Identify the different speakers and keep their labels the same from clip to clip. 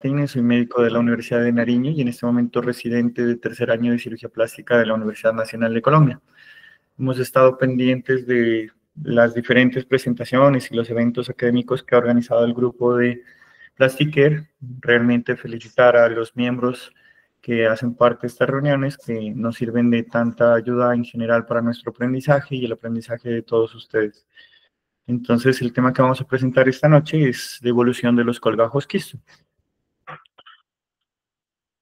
Speaker 1: Soy médico de la Universidad de Nariño y en este momento residente de tercer año de cirugía plástica de la Universidad Nacional de Colombia. Hemos estado pendientes de las diferentes presentaciones y los eventos académicos que ha organizado el grupo de Plasticare. Realmente felicitar a los miembros que hacen parte de estas reuniones, que nos sirven de tanta ayuda en general para nuestro aprendizaje y el aprendizaje de todos ustedes. Entonces, el tema que vamos a presentar esta noche es la evolución de los colgajos quisto.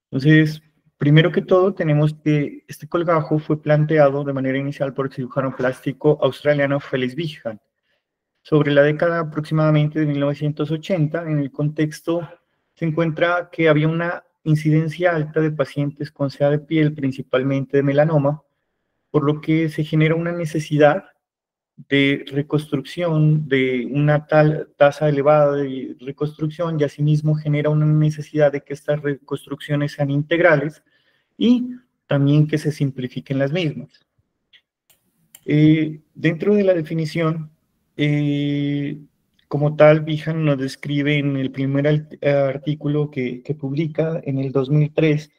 Speaker 1: Entonces, primero que todo, tenemos que este colgajo fue planteado de manera inicial por el cirujano plástico australiano Felix Behan. Sobre la década aproximadamente de 1980, en el contexto se encuentra que había una incidencia alta de pacientes con SEA de piel, principalmente de melanoma, por lo que se genera una necesidad de reconstrucción de una tasa elevada de reconstrucción y asimismo genera una necesidad de que estas reconstrucciones sean integrales y también que se simplifiquen las mismas. Dentro de la definición, como tal, Behan nos describe en el primer artículo que publica en el 2003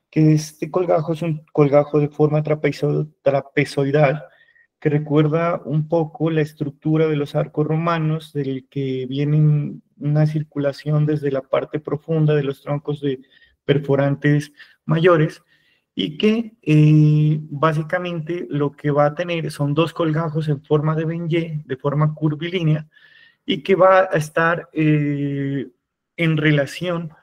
Speaker 1: que este colgajo es un colgajo de forma trapezoidal que recuerda un poco la estructura de los arcos romanos, del que viene una circulación desde la parte profunda de los troncos de perforantes mayores, y que básicamente lo que va a tener son dos colgajos en forma de Benje, de forma curvilínea, y que va a estar en relación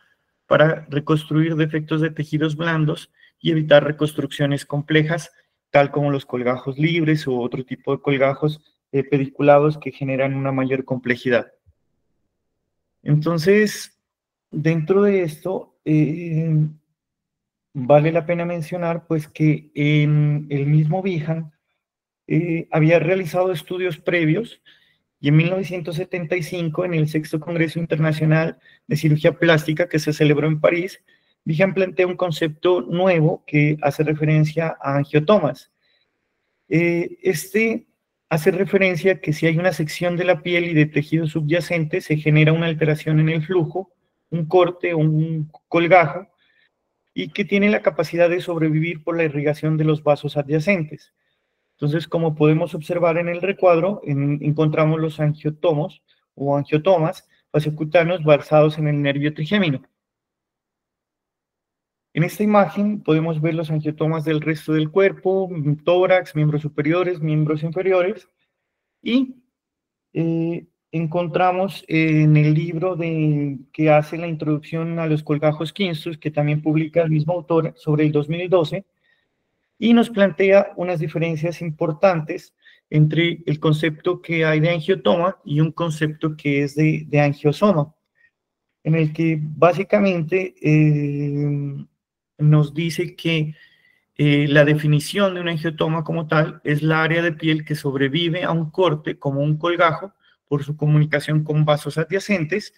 Speaker 1: para reconstruir defectos de tejidos blandos y evitar reconstrucciones complejas, tal como los colgajos libres u otro tipo de colgajos pediculados que generan una mayor complejidad. Entonces, dentro de esto, vale la pena mencionar pues que el mismo Behan había realizado estudios previos y en 1975, en el sexto Congreso Internacional de Cirugía Plástica que se celebró en París, Behan plantea un concepto nuevo que hace referencia a angiotomas. Este hace referencia a que si hay una sección de la piel y de tejido subyacente, se genera una alteración en el flujo, un corte o un colgajo, y que tiene la capacidad de sobrevivir por la irrigación de los vasos adyacentes. Entonces, como podemos observar en el recuadro, encontramos los angiotomos o angiotomas fasciocutanos basados en el nervio trigémino. En esta imagen podemos ver los angiotomas del resto del cuerpo, tórax, miembros superiores, miembros inferiores, y encontramos en el libro que hace la introducción a los colgajos quistos, que también publica el mismo autor sobre el 2012, y nos plantea unas diferencias importantes entre el concepto que hay de angiotoma y un concepto que es de angiosoma, en el que básicamente nos dice que la definición de un angiotoma como tal es la área de piel que sobrevive a un corte como un colgajo por su comunicación con vasos adyacentes,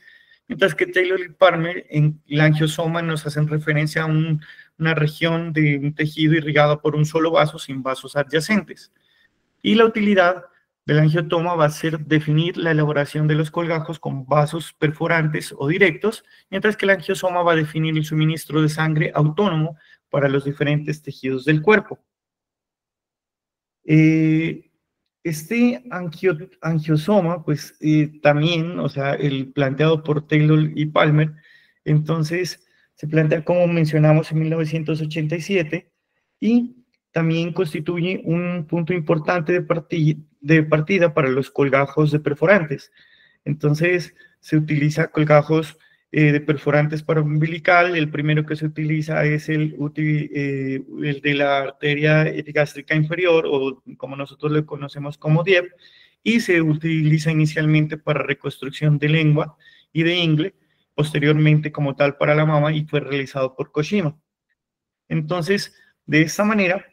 Speaker 1: mientras que Taylor y Palmer en la angiosoma nos hacen referencia a una región de un tejido irrigado por un solo vaso sin vasos adyacentes. Y la utilidad del angiotoma va a ser definir la elaboración de los colgajos con vasos perforantes o directos, mientras que el angiosoma va a definir el suministro de sangre autónomo para los diferentes tejidos del cuerpo. Este angiosoma, pues también, o sea, el planteado por Taylor y Palmer, entonces se plantea como mencionamos en 1987 y también constituye un punto importante de partida para los colgajos de perforantes. Entonces se utiliza colgajos de perforantes para umbilical. El primero que se utiliza es el de la arteria epigástrica inferior, o como nosotros lo conocemos como DIEP, y se utiliza inicialmente para reconstrucción de lengua y de ingle, posteriormente como tal para la mama, y fue realizado por Koshima. Entonces, de esta manera,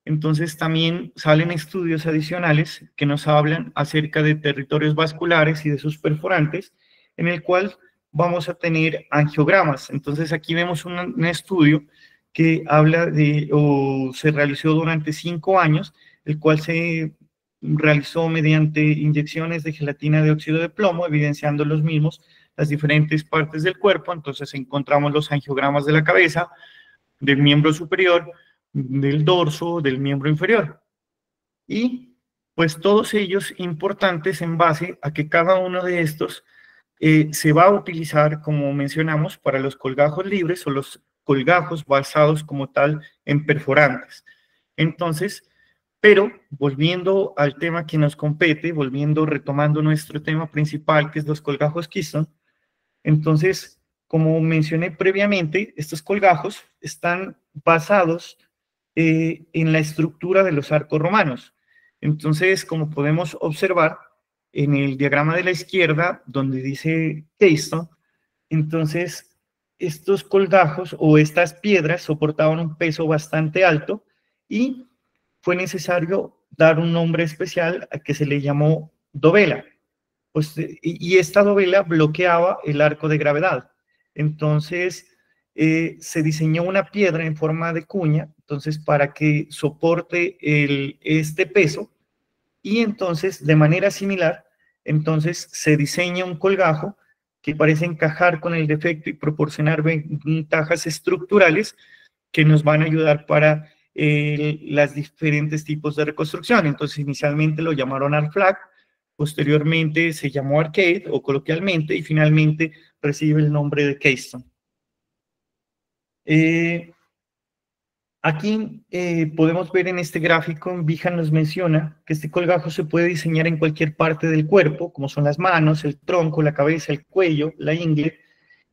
Speaker 1: entonces también salen estudios adicionales que nos hablan acerca de territorios vasculares y de sus perforantes, en el cual vamos a tener angiogramas. Entonces aquí vemos un estudio que habla o se realizó durante 5 años, el cual se realizó mediante inyecciones de gelatina de óxido de plomo, evidenciando los mismos las diferentes partes del cuerpo. Entonces encontramos los angiogramas de la cabeza, del miembro superior, del dorso, del miembro inferior. Y pues todos ellos importantes en base a que cada uno de estos se va a utilizar, como mencionamos, para los colgajos libres o los colgajos basados como tal en perforantes. Entonces, pero volviendo al tema que nos compete, retomando nuestro tema principal, que es los colgajos Keystone, entonces, como mencioné previamente, estos colgajos están basados en la estructura de los arcos romanos. Entonces, como podemos observar en el diagrama de la izquierda, donde dice Keystone, entonces estos colgajos o estas piedras soportaban un peso bastante alto y fue necesario dar un nombre especial a que se le llamó dovela. Pues, y esta dovela bloqueaba el arco de gravedad. Entonces, se diseñó una piedra en forma de cuña, entonces, para que soporte este peso, y entonces, de manera similar, entonces se diseña un colgajo que parece encajar con el defecto y proporcionar ventajas estructurales que nos van a ayudar para los diferentes tipos de reconstrucción. Entonces, inicialmente lo llamaron ARFLAG, posteriormente se llamó Arcade o coloquialmente, y finalmente recibe el nombre de Keystone. Aquí podemos ver en este gráfico, Vihan nos menciona que este colgajo se puede diseñar en cualquier parte del cuerpo, como son las manos, el tronco, la cabeza, el cuello, la ingle,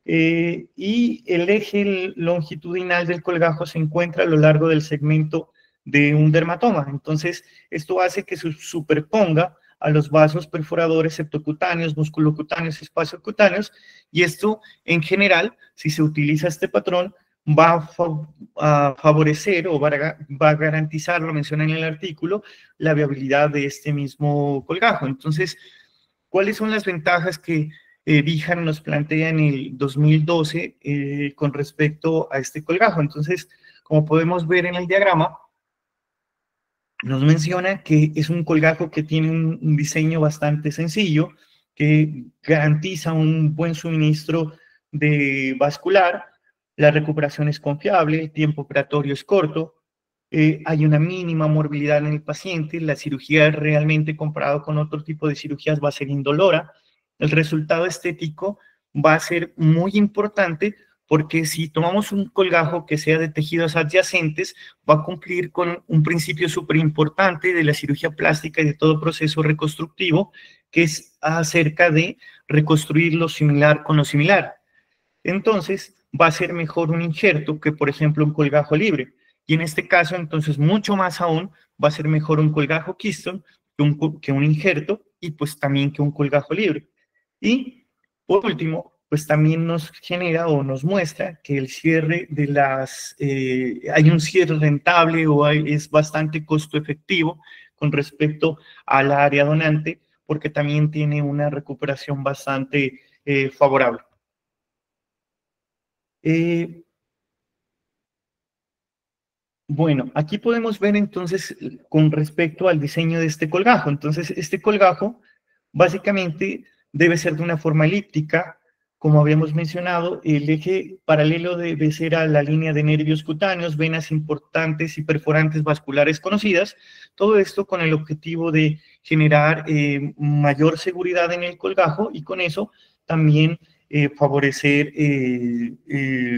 Speaker 1: y el eje longitudinal del colgajo se encuentra a lo largo del segmento de un dermatoma. Entonces, esto hace que se superponga a los vasos perforadores septocutáneos, musculocutáneos, espaciocutáneos, y esto, en general, si se utiliza este patrón, va a favorecer o va a garantizar, lo menciona en el artículo, la viabilidad de este mismo colgajo. Entonces, ¿cuáles son las ventajas que Vihan nos plantea en el 2012 con respecto a este colgajo? Entonces, como podemos ver en el diagrama, nos menciona que es un colgajo que tiene un diseño bastante sencillo, que garantiza un buen suministro de vascular, la recuperación es confiable, el tiempo operatorio es corto, hay una mínima morbilidad en el paciente, la cirugía realmente comparado con otro tipo de cirugías va a ser indolora, el resultado estético va a ser muy importante porque si tomamos un colgajo que sea de tejidos adyacentes, va a cumplir con un principio súper importante de la cirugía plástica y de todo proceso reconstructivo, que es acerca de reconstruir lo similar con lo similar. Entonces, va a ser mejor un injerto que, por ejemplo, un colgajo libre. Y en este caso, entonces, mucho más aún, va a ser mejor un colgajo Keystone que un injerto y pues también que un colgajo libre. Y, por último, pues también nos genera o nos muestra que el cierre de hay un cierre rentable o es bastante costo efectivo con respecto al área donante, porque también tiene una recuperación bastante favorable. Bueno, aquí podemos ver entonces con respecto al diseño de este colgajo. Entonces, este colgajo básicamente debe ser de una forma elíptica, como habíamos mencionado, el eje paralelo debe ser a la línea de nervios cutáneos, venas importantes y perforantes vasculares conocidas, todo esto con el objetivo de generar mayor seguridad en el colgajo y con eso también favorecer el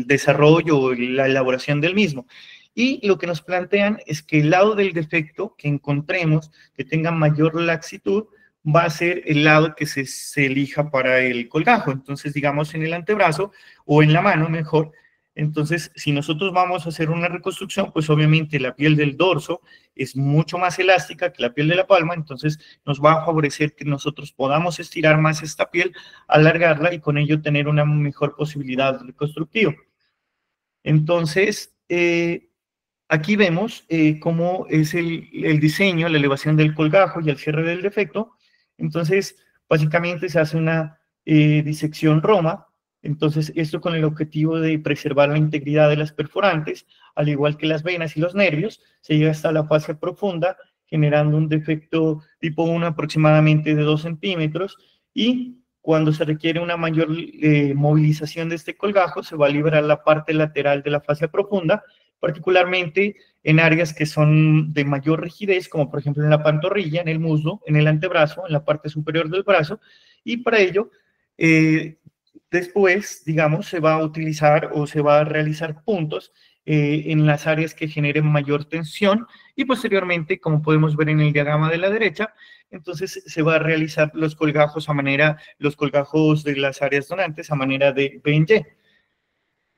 Speaker 1: desarrollo, la elaboración del mismo. Y lo que nos plantean es que el lado del defecto que encontremos, que tenga mayor laxitud, va a ser el lado que se elija para el colgajo. Entonces, digamos, en el antebrazo o en la mano, mejor. Entonces, si nosotros vamos a hacer una reconstrucción, pues obviamente la piel del dorso es mucho más elástica que la piel de la palma, entonces nos va a favorecer que nosotros podamos estirar más esta piel, alargarla y con ello tener una mejor posibilidad reconstructiva. Entonces, aquí vemos cómo es el diseño, la elevación del colgajo y el cierre del defecto. Entonces, básicamente se hace una disección Roma. Entonces, esto con el objetivo de preservar la integridad de las perforantes, al igual que las venas y los nervios, se llega hasta la fase profunda, generando un defecto tipo 1 aproximadamente de 2 centímetros, y cuando se requiere una mayor movilización de este colgajo, se va a liberar la parte lateral de la fascia profunda, particularmente en áreas que son de mayor rigidez, como por ejemplo en la pantorrilla, en el muslo, en el antebrazo, en la parte superior del brazo, y para ello, después, digamos, se va a utilizar o se va a realizar puntos en las áreas que generen mayor tensión y posteriormente, como podemos ver en el diagrama de la derecha, entonces se va a realizar los colgajos los colgajos de las áreas donantes a manera de B en Y.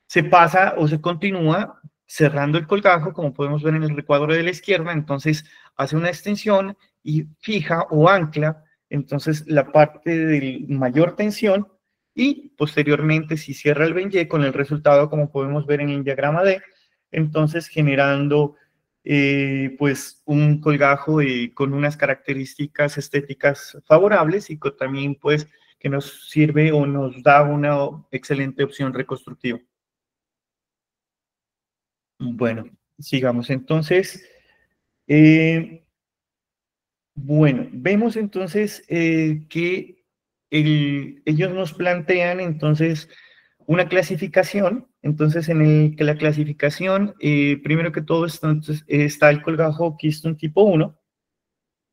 Speaker 1: Se pasa o se continúa cerrando el colgajo, como podemos ver en el recuadro de la izquierda, entonces hace una extensión y fija o ancla, entonces la parte de mayor tensión y posteriormente si cierra el B en Y con el resultado, como podemos ver en el diagrama D, entonces generando pues un colgajo con unas características estéticas favorables y que también pues que nos sirve o nos da una excelente opción reconstructiva. Bueno, sigamos entonces. Bueno, vemos entonces que ellos nos plantean entonces una clasificación, entonces en el que la clasificación, primero que todo entonces, está el colgajo Keystone tipo 1,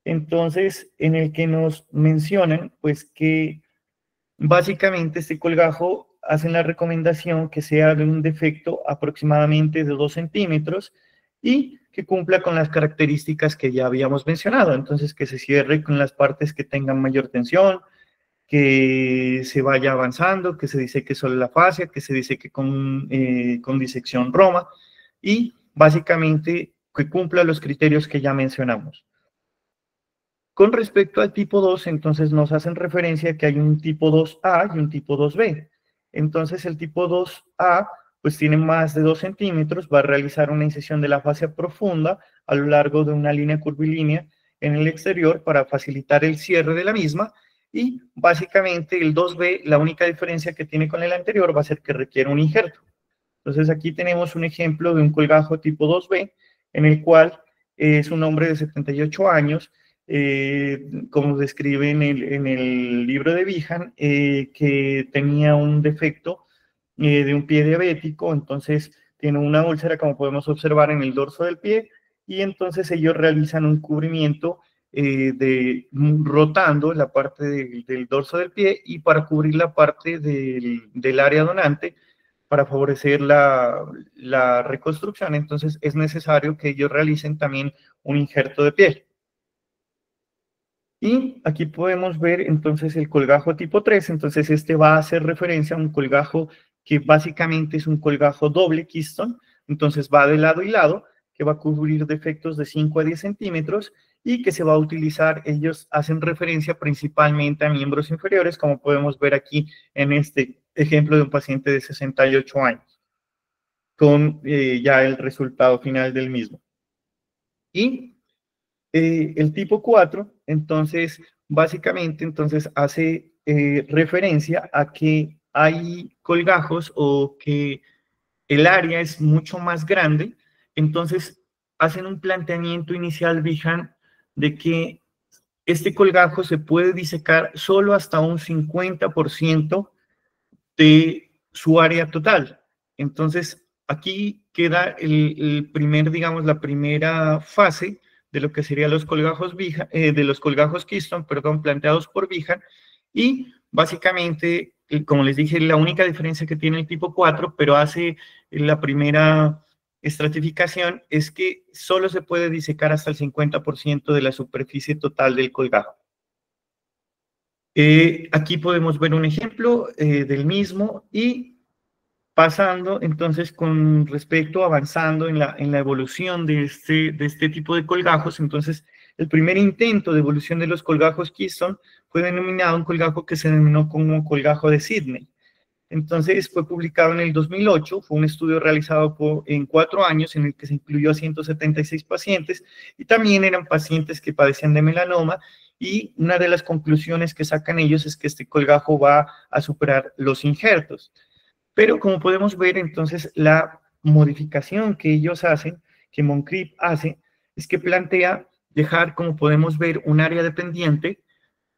Speaker 1: entonces en el que nos mencionan pues que básicamente este colgajo hacen la recomendación que sea de un defecto aproximadamente de 2 centímetros y que cumpla con las características que ya habíamos mencionado. Entonces, que se cierre con las partes que tengan mayor tensión, que se vaya avanzando, que se diseque solo la fascia, que se diseque con disección Roma y básicamente que cumpla los criterios que ya mencionamos. Con respecto al tipo 2, entonces nos hacen referencia a que hay un tipo 2A y un tipo 2B. Entonces el tipo 2A pues tiene más de 2 centímetros, va a realizar una incisión de la fascia profunda a lo largo de una línea curvilínea en el exterior para facilitar el cierre de la misma y básicamente el 2B, la única diferencia que tiene con el anterior va a ser que requiere un injerto. Entonces aquí tenemos un ejemplo de un colgajo tipo 2B en el cual es un hombre de 78 años, como describe en el libro de Bihan, que tenía un defecto de un pie diabético, entonces tiene una úlcera como podemos observar en el dorso del pie y entonces ellos realizan un cubrimiento rotando la parte del dorso del pie y para cubrir la parte del área donante para favorecer la reconstrucción, entonces es necesario que ellos realicen también un injerto de piel. Y aquí podemos ver entonces el colgajo tipo 3, entonces este va a hacer referencia a un colgajo que básicamente es un colgajo doble Keystone, entonces va de lado y lado, que va a cubrir defectos de 5 a 10 centímetros y que se va a utilizar, ellos hacen referencia principalmente a miembros inferiores, como podemos ver aquí en este ejemplo de un paciente de 68 años, con ya el resultado final del mismo. Y el tipo 4, entonces, básicamente, entonces hace referencia a que hay colgajos o que el área es mucho más grande, entonces hacen un planteamiento inicial, Bijan, de que este colgajo se puede disecar solo hasta un 50% de su área total. Entonces, aquí queda el primer, digamos, la primera fase de lo que serían los colgajos de los colgajos Keystone, perdón, planteados por Bijan, y básicamente, como les dije, la única diferencia que tiene el tipo 4, pero hace la primera estratificación, es que solo se puede disecar hasta el 50% de la superficie total del colgajo. Aquí podemos ver un ejemplo del mismo y pasando entonces con respecto, avanzando en la evolución de este tipo de colgajos, entonces el primer intento de evolución de los colgajos Keystone fue denominado un colgajo que se denominó como colgajo de Sydney. Entonces fue publicado en el 2008, fue un estudio realizado en 4 años en el que se incluyó a 176 pacientes y también eran pacientes que padecían de melanoma y una de las conclusiones que sacan ellos es que este colgajo va a superar los injertos. Pero como podemos ver, entonces la modificación que ellos hacen, que Moncrief hace, es que plantea dejar, como podemos ver, un área dependiente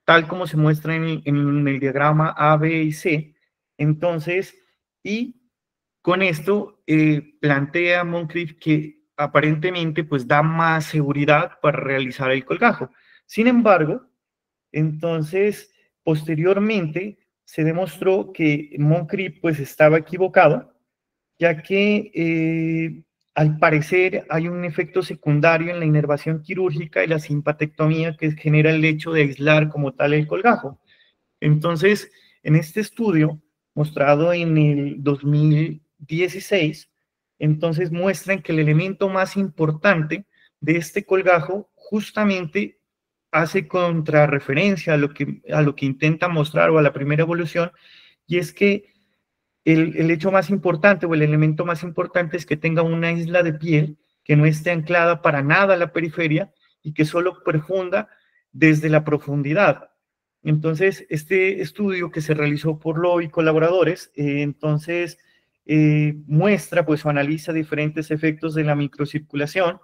Speaker 1: tal como se muestra en el diagrama A, B y C. Entonces, y con esto plantea Moncrief que aparentemente pues da más seguridad para realizar el colgajo. Sin embargo, entonces, posteriormente se demostró que Moncrief pues estaba equivocado, ya que al parecer hay un efecto secundario en la inervación quirúrgica y la simpatectomía que genera el hecho de aislar como tal el colgajo. Entonces, en este estudio, mostrado en el 2016, entonces muestran que el elemento más importante de este colgajo justamente hace contrarreferencia a lo que intenta mostrar o a la primera evolución, y es que el hecho más importante o el elemento más importante es que tenga una isla de piel que no esté anclada para nada a la periferia y que solo perfunda desde la profundidad. Entonces, este estudio que se realizó por Lowe y colaboradores, muestra pues o analiza diferentes efectos de la microcirculación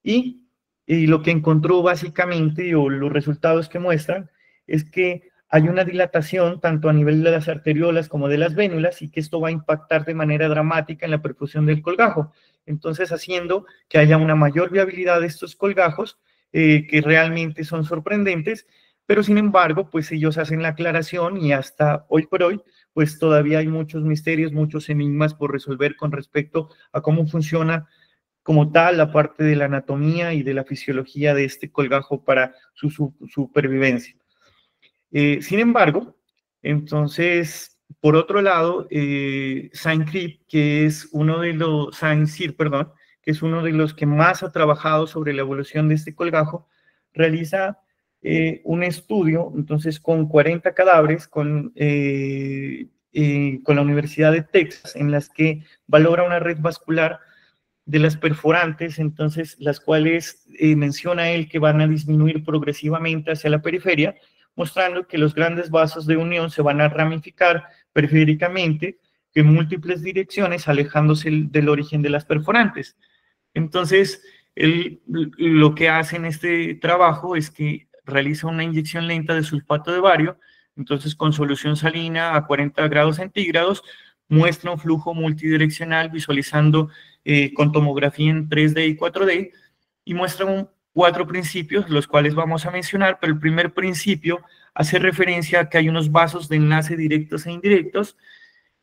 Speaker 1: y, y lo que encontró básicamente, o los resultados que muestran, es que hay una dilatación tanto a nivel de las arteriolas como de las vénulas y que esto va a impactar de manera dramática en la perfusión del colgajo. Entonces, haciendo que haya una mayor viabilidad de estos colgajos, que realmente son sorprendentes, pero sin embargo, pues ellos hacen la aclaración y hasta hoy por hoy, pues todavía hay muchos misterios, muchos enigmas por resolver con respecto a cómo funciona como tal la parte de la anatomía y de la fisiología de este colgajo para su supervivencia. Sin embargo, entonces, por otro lado, Saint-Cyr, que es uno de los, Saint-Cyr, perdón, que es uno de los que más ha trabajado sobre la evolución de este colgajo, realiza un estudio, entonces, con 40 cadáveres, con la Universidad de Texas, en las que valora una red vascular de las perforantes, entonces, las cuales menciona él que van a disminuir progresivamente hacia la periferia, mostrando que los grandes vasos de unión se van a ramificar periféricamente en múltiples direcciones, alejándose del origen de las perforantes. Entonces, él lo que hace en este trabajo es que realiza una inyección lenta de sulfato de bario, entonces con solución salina a 40 grados centígrados, muestra un flujo multidireccional visualizando con tomografía en 3D y 4D, y muestra 4 principios, los cuales vamos a mencionar, pero el primer principio hace referencia a que hay unos vasos de enlace directos e indirectos.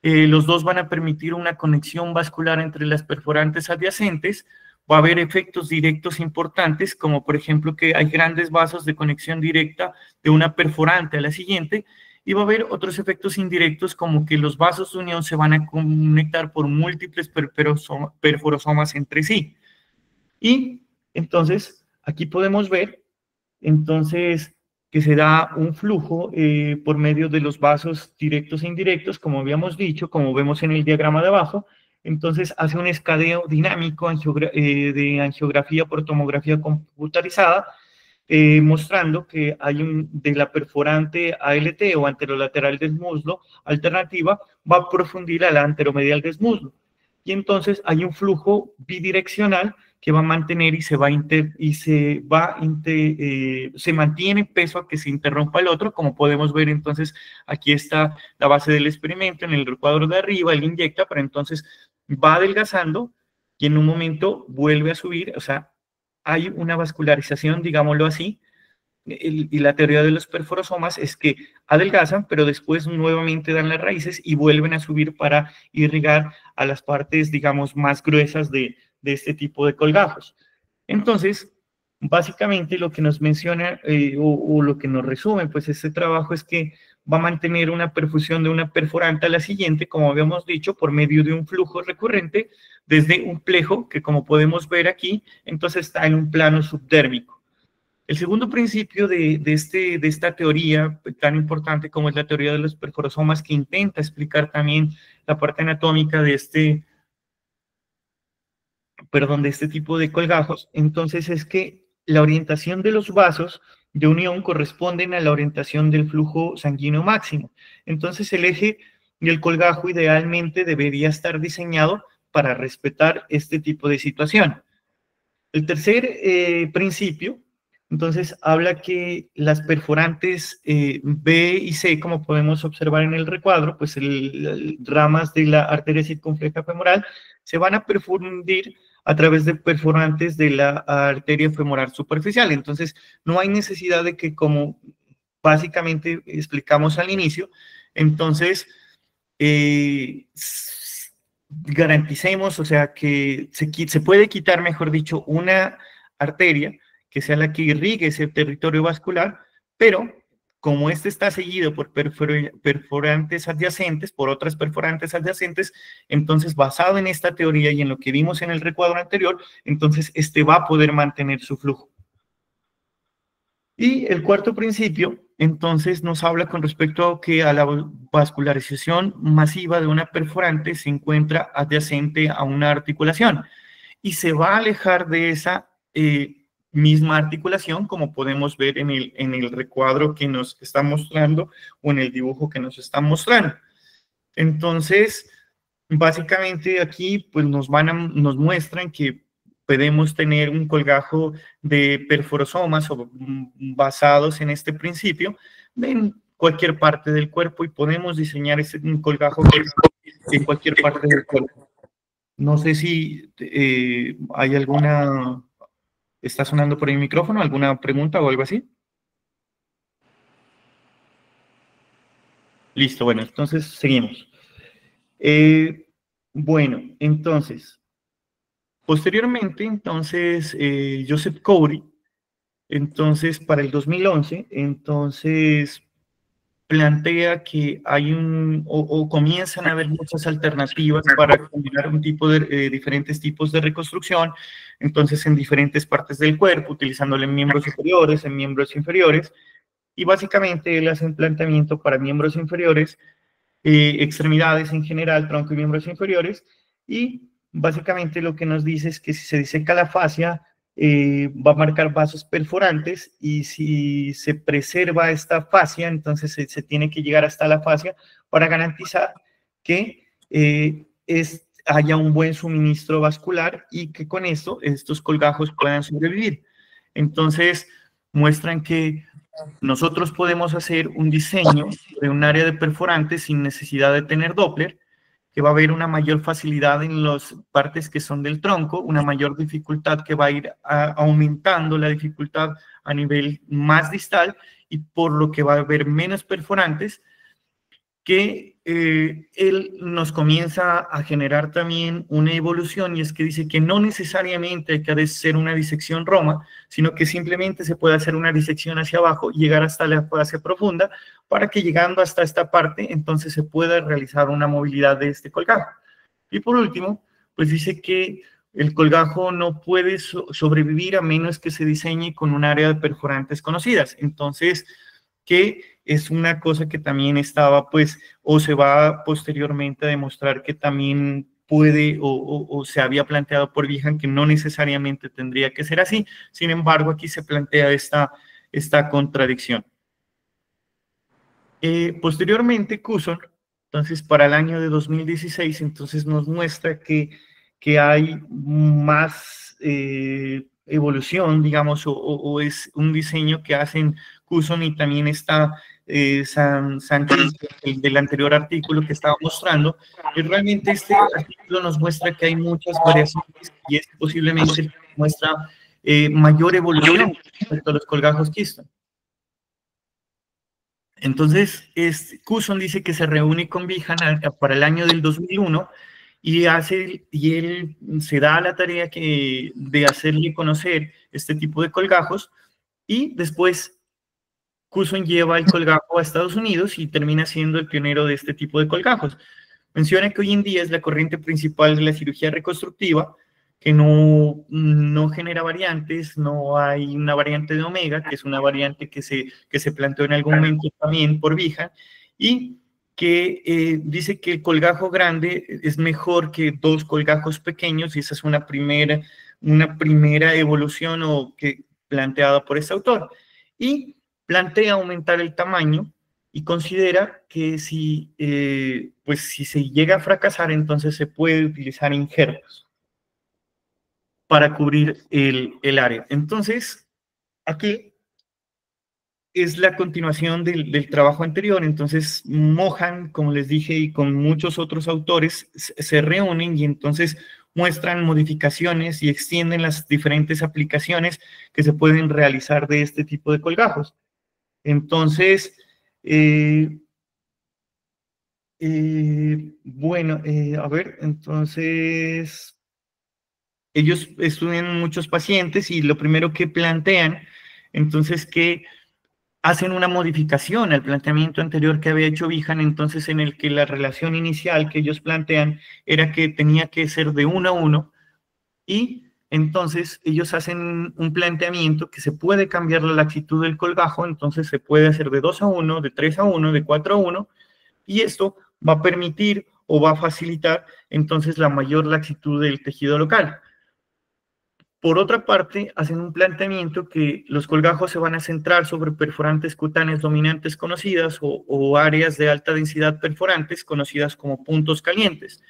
Speaker 1: Los dos van a permitir una conexión vascular entre las perforantes adyacentes. Va a haber efectos directos importantes, como por ejemplo que hay grandes vasos de conexión directa de una perforante a la siguiente, y va a haber otros efectos indirectos, como que los vasos de unión se van a conectar por múltiples perforosomas entre sí. Y entonces, aquí podemos ver, entonces, que se da un flujo por medio de los vasos directos e indirectos, como habíamos dicho, como vemos en el diagrama de abajo. Entonces, hace un escadeo dinámico de angiografía por tomografía computarizada, mostrando que hay de la perforante ALT o anterolateral del muslo alternativa, va a profundir a la anteromedial del muslo. Y entonces hay un flujo bidireccional que va a mantener y se mantiene peso a que se interrumpa el otro. Como podemos ver, entonces aquí está la base del experimento en el cuadro de arriba, él inyecta, pero entonces va adelgazando y en un momento vuelve a subir, o sea, hay una vascularización, digámoslo así, y la teoría de los perforosomas es que adelgazan, pero después nuevamente dan las raíces y vuelven a subir para irrigar a las partes, digamos, más gruesas de este tipo de colgajos. Entonces, básicamente lo que nos menciona o lo que nos resume, pues este trabajo es que va a mantener una perfusión de una perforante a la siguiente, como habíamos dicho, por medio de un flujo recurrente desde un plejo que, como podemos ver aquí, entonces está en un plano subdérmico. El segundo principio de esta teoría tan importante como es la teoría de los perforosomas, que intenta explicar también la parte anatómica de este tipo de colgajos, entonces es que la orientación de los vasos de unión corresponden a la orientación del flujo sanguíneo máximo. Entonces el eje del colgajo idealmente debería estar diseñado para respetar este tipo de situación. El tercer principio Entonces, habla que las perforantes B y C, como podemos observar en el recuadro, pues ramas de la arteria circunfleja femoral se van a perfundir a través de perforantes de la arteria femoral superficial. Entonces, no hay necesidad de que, como básicamente explicamos al inicio, entonces garanticemos, o sea, que se puede quitar, mejor dicho, una arteria que sea la que irrigue ese territorio vascular, pero como este está seguido por perforantes adyacentes, por otras perforantes adyacentes, entonces basado en esta teoría y en lo que vimos en el recuadro anterior, entonces este va a poder mantener su flujo. Y el cuarto principio, entonces, nos habla con respecto a que a la vascularización masiva de una perforante se encuentra adyacente a una articulación y se va a alejar de esa misma articulación, como podemos ver en el recuadro que nos está mostrando o en el dibujo que nos está mostrando. Entonces, básicamente aquí pues nos muestran que podemos tener un colgajo de perforosomas basados en este principio en cualquier parte del cuerpo y podemos diseñar un colgajo en cualquier parte del cuerpo. No sé si hay alguna, está sonando por el micrófono, alguna pregunta o algo así. Listo, bueno, entonces seguimos. Bueno, entonces, posteriormente, entonces, Joseph Cowrie, entonces, para el 2011, entonces, plantea que hay o comienzan a haber muchas alternativas para combinar un tipo de, diferentes tipos de reconstrucción, entonces, en diferentes partes del cuerpo, utilizándolo en miembros superiores, en miembros inferiores, y básicamente él hace un planteamiento para miembros inferiores, extremidades en general, tronco y miembros inferiores, y básicamente lo que nos dice es que si se diseca la fascia, va a marcar vasos perforantes y si se preserva esta fascia, entonces se tiene que llegar hasta la fascia para garantizar que haya un buen suministro vascular y que con esto estos colgajos puedan sobrevivir. Entonces, muestran que nosotros podemos hacer un diseño de un área de perforante sin necesidad de tener Doppler, que va a haber una mayor facilidad en las partes que son del tronco, una mayor dificultad que va a ir aumentando la dificultad a nivel más distal y por lo que va a haber menos perforantes, que él nos comienza a generar también una evolución y es que dice que no necesariamente hay que hacer una disección Roma, sino que simplemente se puede hacer una disección hacia abajo y llegar hasta la fase profunda para que llegando hasta esta parte entonces se pueda realizar una movilidad de este colgajo. Y por último, pues dice que el colgajo no puede sobrevivir a menos que se diseñe con un área de perforantes conocidas. Entonces, que es una cosa que también estaba, pues, o se va posteriormente a demostrar que también puede o se había planteado por Vihan que no necesariamente tendría que ser así. Sin embargo, aquí se plantea esta contradicción. Posteriormente, Cuson, entonces, para el año de 2016, entonces nos muestra que hay más evolución, digamos, o es un diseño que hacen Cuson y también está Sánchez del anterior artículo que estaba mostrando. Y realmente este artículo nos muestra que hay muchas variaciones y es posiblemente muestra mayor evolución respecto a los colgajos Keystone. Entonces, Cuson dice que se reúne con Vihan para el año del 2001 y él se da la tarea de hacerle conocer este tipo de colgajos y después Cuson lleva el colgajo a Estados Unidos y termina siendo el pionero de este tipo de colgajos. Menciona que hoy en día es la corriente principal de la cirugía reconstructiva, que no genera variantes, no hay una variante de omega, que es una variante que se planteó en algún momento también por Vihan, y que dice que el colgajo grande es mejor que dos colgajos pequeños, y esa es una primera evolución planteada por este autor. Y plantea aumentar el tamaño y considera que pues si se llega a fracasar, entonces se puede utilizar injertos para cubrir el área. Entonces, aquí es la continuación del trabajo anterior. Entonces Mohan, como les dije, y con muchos otros autores se reúnen y entonces muestran modificaciones y extienden las diferentes aplicaciones que se pueden realizar de este tipo de colgajos. Entonces, bueno, a ver, entonces ellos estudian muchos pacientes y lo primero que plantean, entonces, que hacen una modificación al planteamiento anterior que había hecho Vihan, entonces en el que la relación inicial que ellos plantean era que tenía que ser de 1 a 1, y entonces ellos hacen un planteamiento que se puede cambiar la laxitud del colgajo, entonces se puede hacer de 2 a 1, de 3 a 1, de 4 a 1, y esto va a permitir o va a facilitar entonces la mayor laxitud del tejido local. Por otra parte, hacen un planteamiento que los colgajos se van a centrar sobre perforantes cutáneas dominantes conocidas o áreas de alta densidad perforantes conocidas como puntos calientes.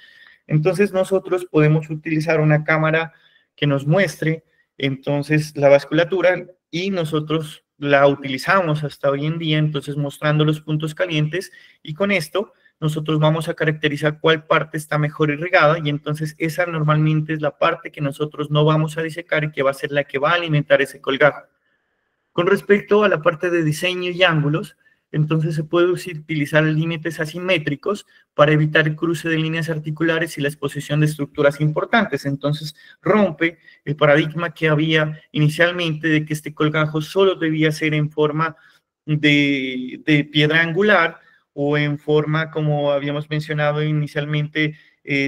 Speaker 1: Entonces nosotros podemos utilizar una cámara que nos muestre entonces la vasculatura, y nosotros la utilizamos hasta hoy en día, entonces mostrando los puntos calientes, y con esto nosotros vamos a caracterizar cuál parte está mejor irrigada, y entonces esa normalmente es la parte que nosotros no vamos a disecar y que va a ser la que va a alimentar ese colgajo. Con respecto a la parte de diseño y ángulos, entonces se puede utilizar límites asimétricos para evitar el cruce de líneas articulares y la exposición de estructuras importantes. Entonces rompe el paradigma que había inicialmente de que este colgajo solo debía ser en forma de piedra angular o en forma, como habíamos mencionado inicialmente,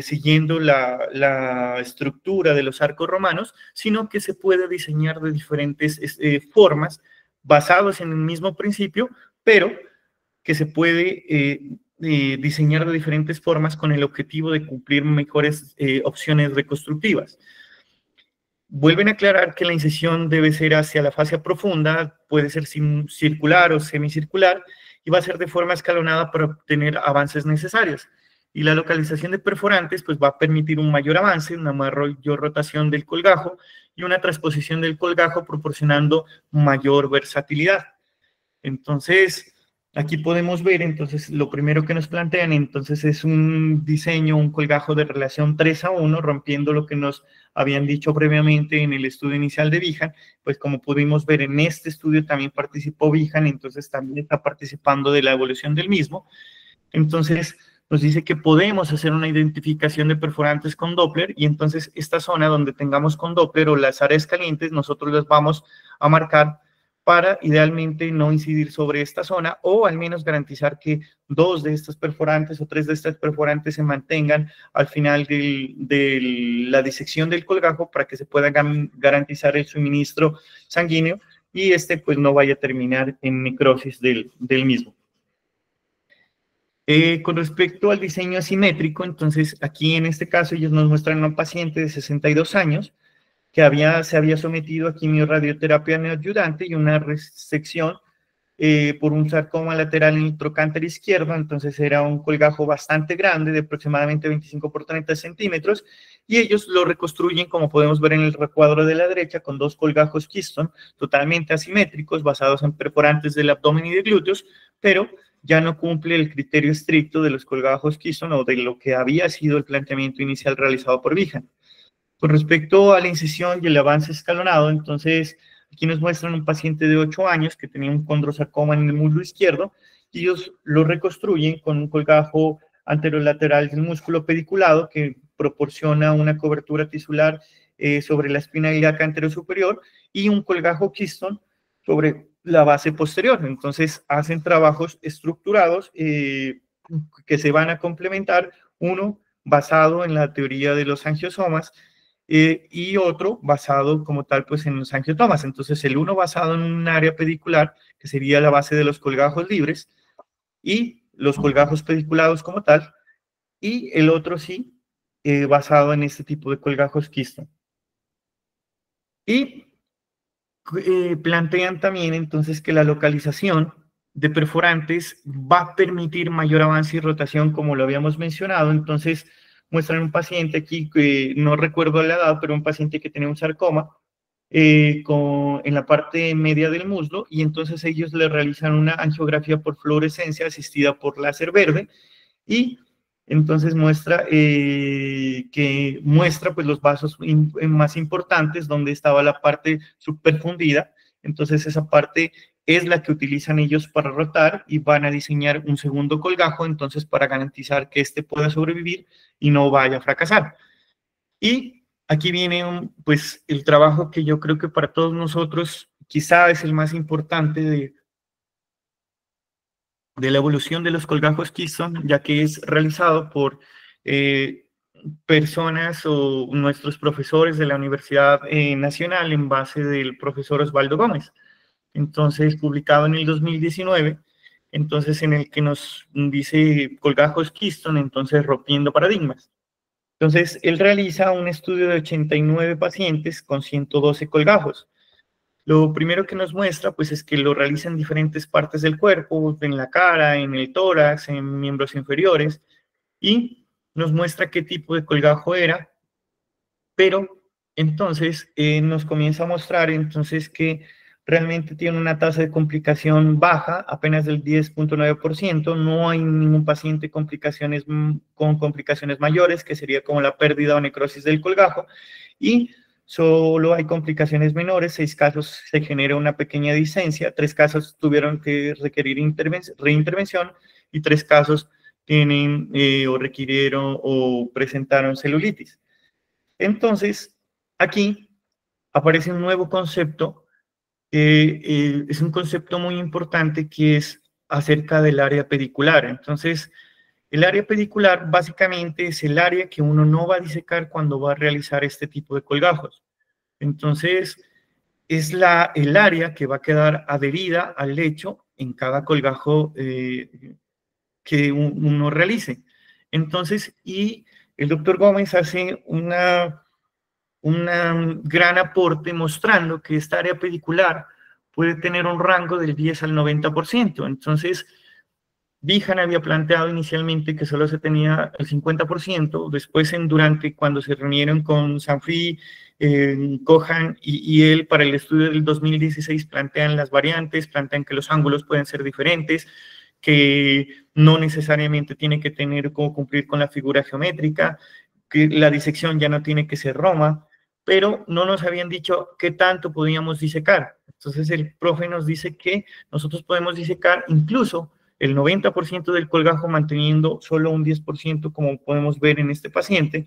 Speaker 1: siguiendo la estructura de los arcos romanos, sino que se puede diseñar de diferentes formas basados en el mismo principio, pero que se puede diseñar de diferentes formas con el objetivo de cumplir mejores opciones reconstructivas. Vuelven a aclarar que la incisión debe ser hacia la fascia profunda, puede ser circular o semicircular, y va a ser de forma escalonada para obtener avances necesarios. Y la localización de perforantes pues va a permitir un mayor avance, una mayor rotación del colgajo y una transposición del colgajo proporcionando mayor versatilidad. Entonces, aquí podemos ver, entonces, lo primero que nos plantean, entonces, es un diseño, un colgajo de relación 3 a 1, rompiendo lo que nos habían dicho previamente en el estudio inicial de Vihan. Pues como pudimos ver en este estudio también participó Vihan, entonces también está participando de la evolución del mismo. Entonces, nos dice que podemos hacer una identificación de perforantes con Doppler, y entonces esta zona donde tengamos con Doppler o las áreas calientes, nosotros las vamos a marcar para idealmente no incidir sobre esta zona, o al menos garantizar que 2 de estos perforantes o 3 de estas perforantes se mantengan al final de la disección del colgajo para que se pueda garantizar el suministro sanguíneo y pues no vaya a terminar en necrosis del mismo. Con respecto al diseño asimétrico, entonces aquí en este caso ellos nos muestran a un paciente de 62 años que se había sometido a quimiorradioterapia neoadyuvante y una resección por un sarcoma lateral en el trocánter izquierdo. Entonces era un colgajo bastante grande, de aproximadamente 25 por 30 centímetros, y ellos lo reconstruyen, como podemos ver en el recuadro de la derecha, con 2 colgajos Keystone totalmente asimétricos, basados en perforantes del abdomen y de glúteos, pero ya no cumple el criterio estricto de los colgajos Keystone o de lo que había sido el planteamiento inicial realizado por Vihan. Con respecto a la incisión y el avance escalonado, entonces aquí nos muestran un paciente de 8 años que tenía un condrosarcoma en el muslo izquierdo, y ellos lo reconstruyen con un colgajo anterolateral del músculo pediculado que proporciona una cobertura tisular sobre la espina ilíaca anterior superior, y un colgajo Keystone sobre la base posterior. Entonces hacen trabajos estructurados que se van a complementar, uno basado en la teoría de los angiosomas y otro basado como tal pues en los angiotomas. Entonces el uno basado en un área pedicular que sería la base de los colgajos libres y los colgajos pediculados como tal, y el otro sí basado en este tipo de colgajos Keystone. Y plantean también entonces que la localización de perforantes va a permitir mayor avance y rotación, como lo habíamos mencionado. Entonces muestran un paciente aquí que no recuerdo la edad, pero un paciente que tenía un sarcoma en la parte media del muslo, y entonces ellos le realizan una angiografía por fluorescencia asistida por láser verde, y entonces muestra pues los vasos más importantes donde estaba la parte subperfundida. Entonces esa parte es la que utilizan ellos para rotar y van a diseñar un segundo colgajo, entonces para garantizar que este pueda sobrevivir y no vaya a fracasar. Y aquí viene pues el trabajo que yo creo que para todos nosotros quizá es el más importante de la evolución de los colgajos Keystone, ya que es realizado por personas o nuestros profesores de la Universidad Nacional en base del profesor Osvaldo Gómez. Entonces, publicado en el 2019, entonces en el que nos dice colgajos Keystone, entonces rompiendo paradigmas. Entonces, él realiza un estudio de 89 pacientes con 112 colgajos. Lo primero que nos muestra, pues, es que lo realiza en diferentes partes del cuerpo, en la cara, en el tórax, en miembros inferiores, y nos muestra qué tipo de colgajo era, pero entonces nos comienza a mostrar entonces que realmente tiene una tasa de complicación baja, apenas del 10.9%, no hay ningún paciente con complicaciones mayores, que sería como la pérdida o necrosis del colgajo, y solo hay complicaciones menores, 6 casos se genera una pequeña discencia, 3 casos tuvieron que requerir reintervención, y 3 casos tienen o requirieron o presentaron celulitis. Entonces, aquí aparece un nuevo concepto, es un concepto muy importante, que es acerca del área pedicular. Entonces, el área pedicular básicamente es el área que uno no va a disecar cuando va a realizar este tipo de colgajos. Entonces, es el área que va a quedar adherida al lecho en cada colgajo que uno realice. Entonces, y el doctor Gómez hace un gran aporte mostrando que esta área pedicular puede tener un rango del 10 al 90%. Entonces, Bijan había planteado inicialmente que solo se tenía el 50%, después cuando se reunieron con Sanfri, Cohan y él para el estudio del 2016 plantean las variantes, plantean que los ángulos pueden ser diferentes, que no necesariamente tiene que tener como cumplir con la figura geométrica, que la disección ya no tiene que ser Roma, pero no nos habían dicho qué tanto podíamos disecar. Entonces el profe nos dice que nosotros podemos disecar incluso el 90% del colgajo manteniendo solo un 10%, como podemos ver en este paciente.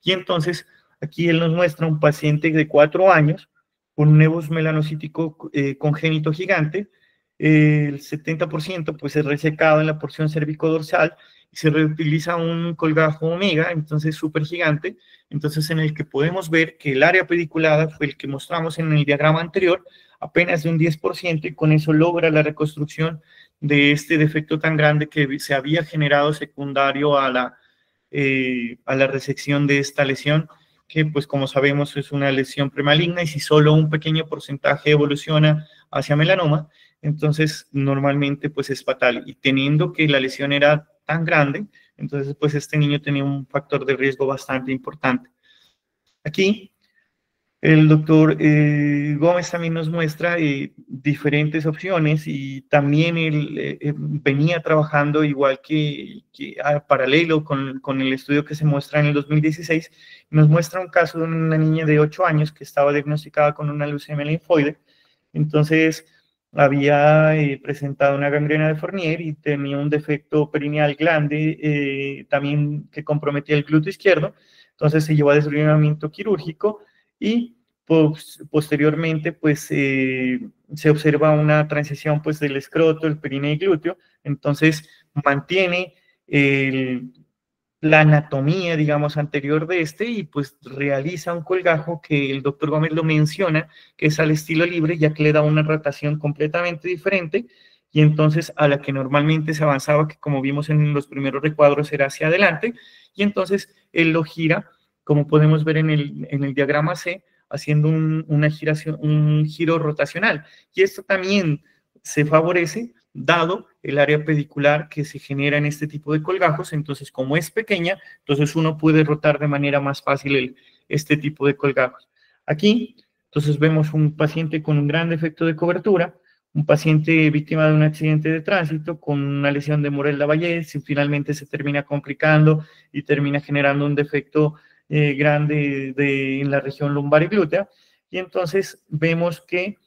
Speaker 1: Y entonces aquí él nos muestra un paciente de 4 años con un nevus melanocítico congénito gigante. El 70% pues es resecado en la porción cervicodorsal y se reutiliza un colgajo omega, entonces súper gigante, entonces en el que podemos ver que el área pediculada fue el que mostramos en el diagrama anterior, apenas de un 10%, y con eso logra la reconstrucción de este defecto tan grande que se había generado secundario a la resección de esta lesión, que pues como sabemos es una lesión premaligna, y si solo un pequeño porcentaje evoluciona hacia melanoma, entonces normalmente pues es fatal, y teniendo que la lesión era tan grande, entonces pues este niño tenía un factor de riesgo bastante importante. Aquí el doctor Gómez también nos muestra diferentes opciones, y también él venía trabajando igual que a paralelo con el estudio que se muestra en el 2016. Nos muestra un caso de una niña de 8 años que estaba diagnosticada con una leucemia linfoide. Entonces había presentado una gangrena de Fournier y tenía un defecto perineal grande también que comprometía el glúteo izquierdo. Entonces se llevó a desbridamiento quirúrgico, y posteriormente pues se observa una transición pues del escroto, el perineo y glúteo. Entonces mantiene la anatomía, digamos, anterior de y pues realiza un colgajo que el doctor Gómez lo menciona, que es al estilo libre, ya que le da una rotación completamente diferente, y entonces a la que normalmente se avanzaba, que como vimos en los primeros recuadros era hacia adelante, y entonces él lo gira, como podemos ver en el diagrama C, haciendo un giro rotacional, y esto también se favorece dado el área pedicular que se genera en este tipo de colgajos. Entonces, como es pequeña, entonces uno puede rotar de manera más fácil este tipo de colgajos. Aquí Entonces vemos un paciente con un gran defecto de cobertura, un paciente víctima de un accidente de tránsito con una lesión de Morel-Lavallée, si finalmente se termina complicando y termina generando un defecto grande en la región lumbar y glútea, y entonces vemos que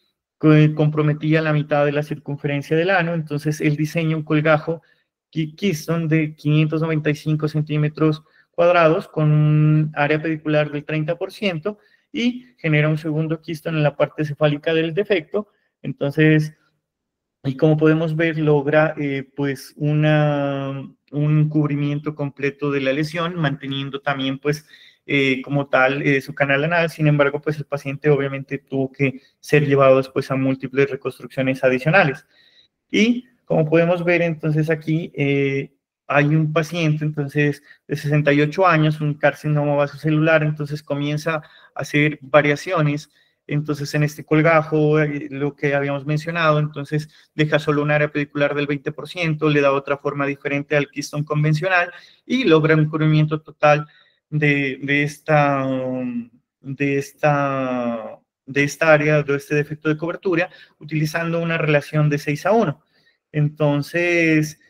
Speaker 1: comprometía la mitad de la circunferencia del ano. Entonces él diseña un colgajo Keystone de 595 centímetros cuadrados con un área pedicular del 30% y genera un segundo Keystone en la parte cefálica del defecto. Entonces, y como podemos ver, logra pues un cubrimiento completo de la lesión, manteniendo también pues como tal su canal anal. Sin embargo, pues el paciente obviamente tuvo que ser llevado después a múltiples reconstrucciones adicionales. Y como podemos ver, entonces aquí hay un paciente, entonces, de 68 años, un carcinoma vasocelular, entonces comienza a hacer variaciones, entonces en este colgajo, lo que habíamos mencionado, entonces deja solo un área pedicular del 20%, le da otra forma diferente al Keystone convencional y logra un cubrimiento total de esta, de esta, de esta área, de este defecto de cobertura, utilizando una relación de 6:1. Entonces,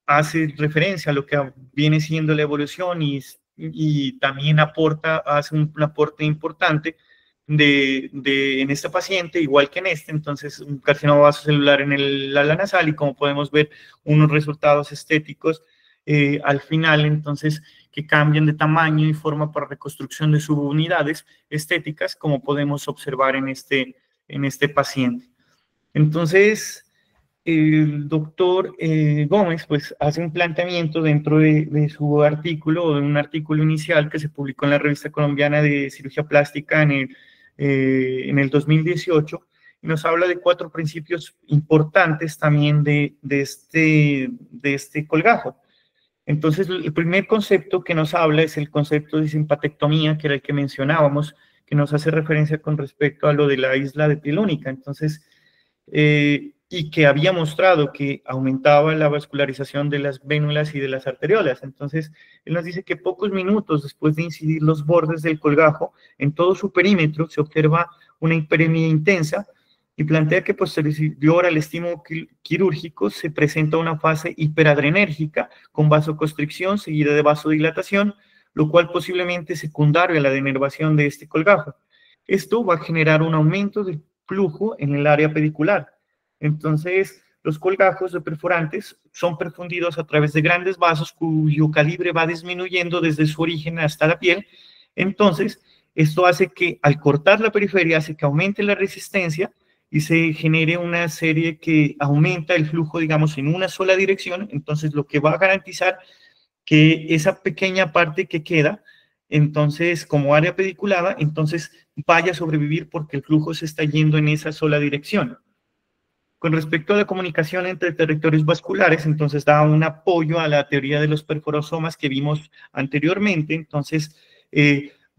Speaker 1: hace referencia a lo que viene siendo la evolución y también hace un aporte importante en este paciente, igual que en este. Entonces, un carcinoma vasocelular en el ala nasal y como podemos ver, unos resultados estéticos al final, entonces, que cambian de tamaño y forma para reconstrucción de subunidades estéticas, como podemos observar en este paciente. Entonces, el doctor Gómez pues hace un planteamiento dentro de su artículo, o de un artículo inicial que se publicó en la Revista Colombiana de Cirugía Plástica en el 2018, y nos habla de 4 principios importantes también de este colgajo. Entonces, el primer concepto que nos habla es el concepto de simpatectomía, que era el que mencionábamos, que nos hace referencia con respecto a lo de la isla de piel única. Entonces, y que había mostrado que aumentaba la vascularización de las vénulas y de las arteriolas. Entonces, él nos dice que pocos minutos después de incidir los bordes del colgajo, en todo su perímetro se observa una hiperemia intensa, y plantea que posterior al estímulo quirúrgico se presenta una fase hiperadrenérgica con vasoconstricción seguida de vasodilatación, lo cual posiblemente es secundario a la denervación de este colgajo. Esto va a generar un aumento del flujo en el área pedicular. Entonces, los colgajos de perforantes son perfundidos a través de grandes vasos cuyo calibre va disminuyendo desde su origen hasta la piel. Entonces, esto hace que al cortar la periferia, hace que aumente la resistencia y se genere una serie que aumenta el flujo, digamos, en una sola dirección. Entonces, lo que va a garantizar que esa pequeña parte que queda, entonces, como área pediculada, entonces vaya a sobrevivir porque el flujo se está yendo en esa sola dirección. Con respecto a la comunicación entre territorios vasculares, entonces da un apoyo a la teoría de los perforosomas que vimos anteriormente. Entonces,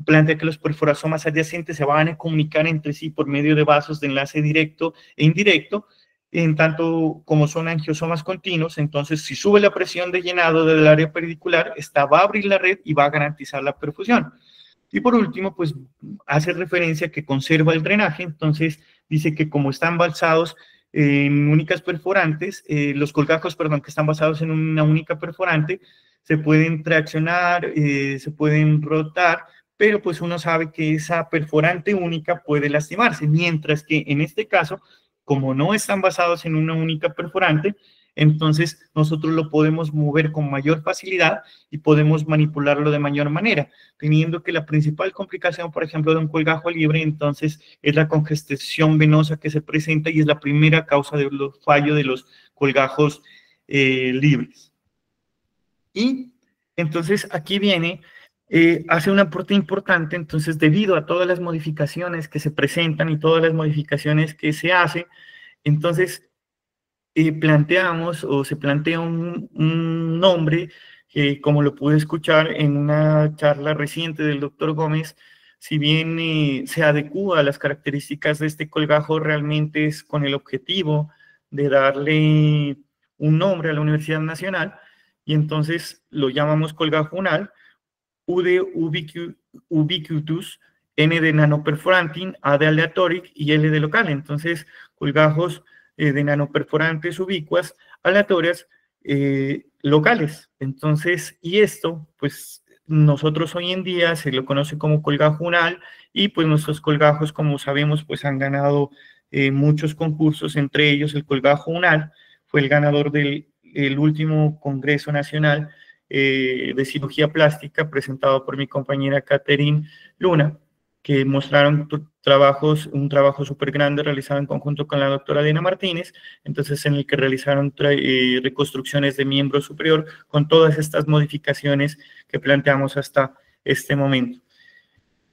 Speaker 1: plantea que los perforosomas adyacentes se van a comunicar entre sí por medio de vasos de enlace directo e indirecto, en tanto como son angiosomas continuos. Entonces, si sube la presión de llenado del área peridicular, esta va a abrir la red y va a garantizar la perfusión. Y por último, pues hace referencia a que conserva el drenaje. Entonces, dice que como están basados en únicas perforantes, los colgajos, perdón, que están basados en una única perforante, se pueden traccionar, se pueden rotar, pero pues uno sabe que esa perforante única puede lastimarse, mientras que en este caso, como no están basados en una única perforante, entonces nosotros lo podemos mover con mayor facilidad y podemos manipularlo de mayor manera, teniendo que la principal complicación, por ejemplo, de un colgajo libre, entonces, es la congestión venosa que se presenta y es la primera causa de los fallos de los colgajos libres. Y entonces aquí viene, hace un aporte importante. Entonces, debido a todas las modificaciones que se presentan y todas las modificaciones que se hacen, entonces planteamos o se plantea un nombre que, como lo pude escuchar en una charla reciente del doctor Gómez, si bien se adecúa a las características de este colgajo, realmente es con el objetivo de darle un nombre a la Universidad Nacional, y entonces lo llamamos colgajo unal, Ude ubiquitus, N de nanoperforanting, A de aleatoric y L de local. Entonces, colgajos de nanoperforantes ubicuas aleatorias locales. Entonces, y esto, pues nosotros hoy en día se lo conoce como colgajo unal y pues nuestros colgajos, como sabemos, pues han ganado muchos concursos, entre ellos el colgajo unal fue el ganador del el último Congreso Nacional de Cirugía Plástica presentado por mi compañera Catherine Luna, que mostraron un trabajo súper grande realizado en conjunto con la doctora Diana Martínez, entonces en el que realizaron reconstrucciones de miembro superior con todas estas modificaciones que planteamos hasta este momento.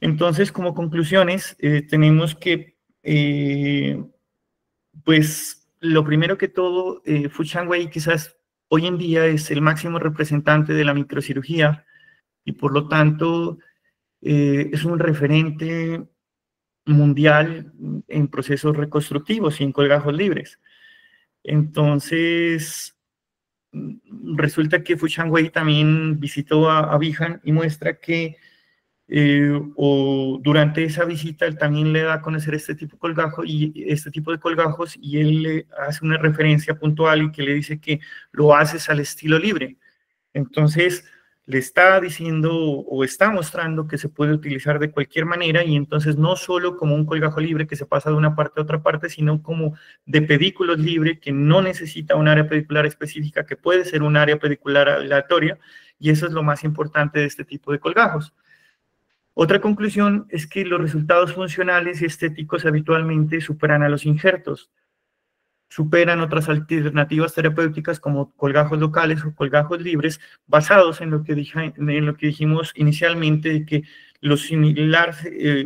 Speaker 1: Entonces, como conclusiones, tenemos que, pues, lo primero que todo, Fu Shanwei quizás hoy en día es el máximo representante de la microcirugía y por lo tanto es un referente mundial en procesos reconstructivos y en colgajos libres. Entonces, resulta que Fu Shanwei también visitó a Wuhan y muestra que o durante esa visita él también le da a conocer este tipo de colgajo y este tipo de colgajos y él le hace una referencia puntual y que le dice que lo haces al estilo libre. Entonces, le está diciendo o está mostrando que se puede utilizar de cualquier manera y entonces no solo como un colgajo libre que se pasa de una parte a otra parte, sino como de pedículos libre que no necesita un área pedicular específica, que puede ser un área pedicular aleatoria y eso es lo más importante de este tipo de colgajos. Otra conclusión es que los resultados funcionales y estéticos habitualmente superan a los injertos, superan otras alternativas terapéuticas como colgajos locales o colgajos libres, basados en en lo que dijimos inicialmente, de que lo similar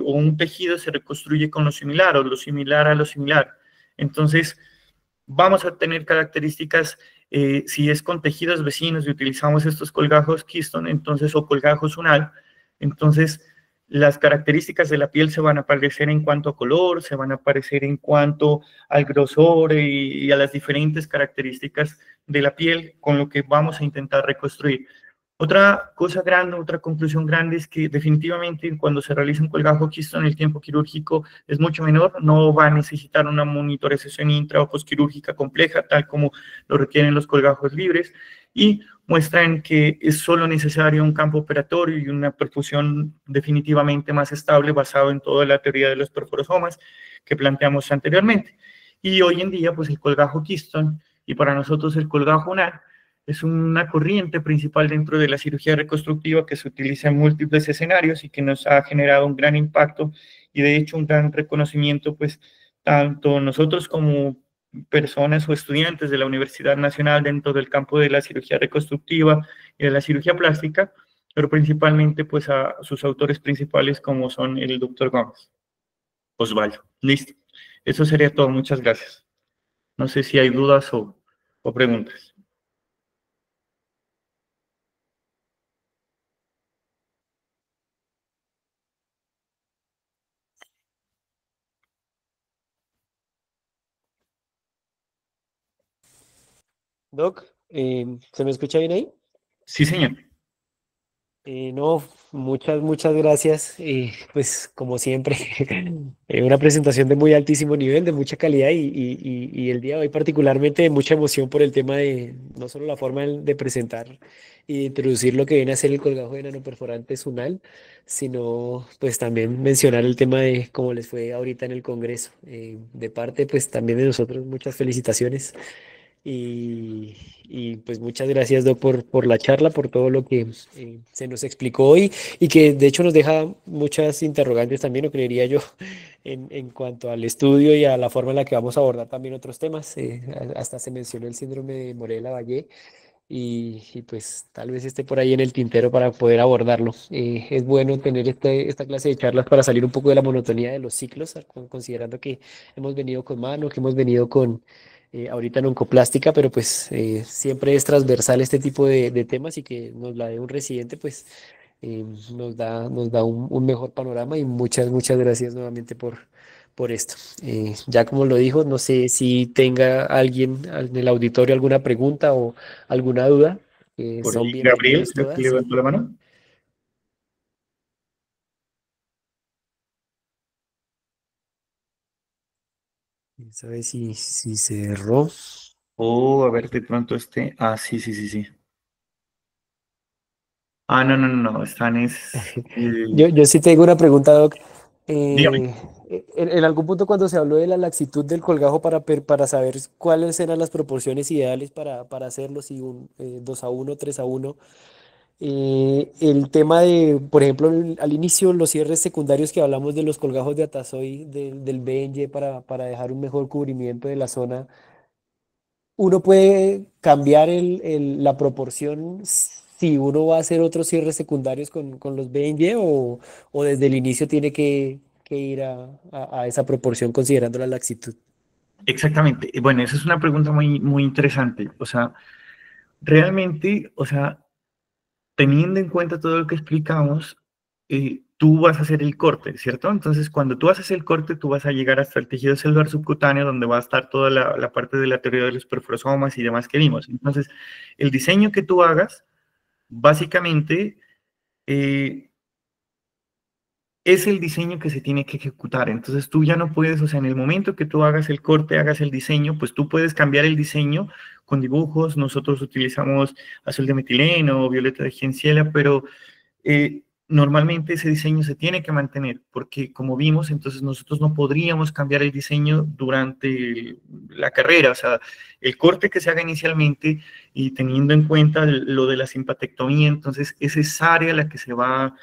Speaker 1: o un tejido se reconstruye con lo similar o lo similar a lo similar. Entonces, vamos a tener características, si es con tejidos vecinos y utilizamos estos colgajos Keystone, entonces, o colgajos Unal, entonces las características de la piel se van a aparecer en cuanto a color, se van a aparecer en cuanto al grosor y a las diferentes características de la piel con lo que vamos a intentar reconstruir. Otra cosa grande, otra conclusión grande es que definitivamente cuando se realiza un colgajo Keystone el tiempo quirúrgico es mucho menor, no va a necesitar una monitorización intra o postquirúrgica compleja, tal como lo requieren los colgajos libres, y muestran que es solo necesario un campo operatorio y una perfusión definitivamente más estable basado en toda la teoría de los perforosomas que planteamos anteriormente. Y hoy en día, pues el colgajo Keystone y para nosotros el colgajo UNAR es una corriente principal dentro de la cirugía reconstructiva que se utiliza en múltiples escenarios y que nos ha generado un gran impacto y de hecho un gran reconocimiento, pues tanto nosotros como personas o estudiantes de la Universidad Nacional dentro del campo de la cirugía reconstructiva y de la cirugía plástica, pero principalmente pues a sus autores principales como son el doctor Gómez Osvaldo. Listo. Eso sería todo. Muchas gracias. No sé si hay dudas o preguntas.
Speaker 2: Doc, ¿se me escucha bien ahí?
Speaker 1: Sí, señor.
Speaker 2: No, muchas gracias. Pues como siempre, una presentación de muy altísimo nivel, de mucha calidad y el día de hoy particularmente de mucha emoción por el tema de no solo la forma de presentar y de introducir lo que viene a ser el colgajo de nanoperforantes unal, sino pues también mencionar el tema de cómo les fue ahorita en el Congreso. De parte pues también de nosotros muchas felicitaciones. Y, pues muchas gracias, Doc, por la charla, por todo lo que se nos explicó hoy y que de hecho nos deja muchas interrogantes también, o creería yo, en cuanto al estudio y a la forma en la que vamos a abordar también otros temas. Hasta se mencionó el síndrome de Morella-Vallée y pues tal vez esté por ahí en el tintero para poder abordarlo. Es bueno tener esta clase de charlas para salir un poco de la monotonía de los ciclos, considerando que hemos venido con mano, que hemos venido con ahorita en oncoplástica, pero pues siempre es transversal este tipo de temas y que nos la dé un residente, pues eh, nos da un mejor panorama y muchas gracias nuevamente por esto. Ya como lo dijo, no sé si tenga alguien en el auditorio alguna pregunta o alguna duda,
Speaker 1: Por
Speaker 2: son
Speaker 1: ahí, Gabriel,
Speaker 2: bienvenidas
Speaker 1: creo que
Speaker 2: todas
Speaker 1: levantó la mano.
Speaker 2: ¿Sabes si cerró?
Speaker 1: O a ver, de pronto sí, sí, sí, sí. Ah, no, no, no, no,
Speaker 2: Yo sí te digo una pregunta, Doc.
Speaker 1: dígame.
Speaker 2: Eh, en algún punto cuando se habló de la laxitud del colgajo para saber cuáles eran las proporciones ideales para hacerlo, si 2-1, 3-1, el tema de, por ejemplo, al inicio los cierres secundarios que hablamos de los colgajos de Atazoy, del BNY para dejar un mejor cubrimiento de la zona. Uno puede cambiar la proporción si uno va a hacer otros cierres secundarios con los BNY o desde el inicio tiene que ir a esa proporción considerando la laxitud.
Speaker 1: Exactamente. Bueno, esa es una pregunta muy, muy interesante. O sea, realmente, o sea, teniendo en cuenta todo lo que explicamos, tú vas a hacer el corte, ¿cierto? Entonces, cuando tú haces el corte, tú vas a llegar hasta el tejido celular subcutáneo, donde va a estar toda la parte de la teoría de los perforosomas y demás que vimos. Entonces, el diseño que tú hagas, básicamente, eh, es el diseño que se tiene que ejecutar. Entonces tú ya no puedes, o sea, en el momento que tú hagas el corte, hagas el diseño, pues tú puedes cambiar el diseño con dibujos. Nosotros utilizamos azul de metileno o violeta de genciela, pero normalmente ese diseño se tiene que mantener, porque como vimos, entonces nosotros no podríamos cambiar el diseño durante la carrera. O sea, el corte que se haga inicialmente y teniendo en cuenta lo de la simpatectomía, entonces es esa área la que se va,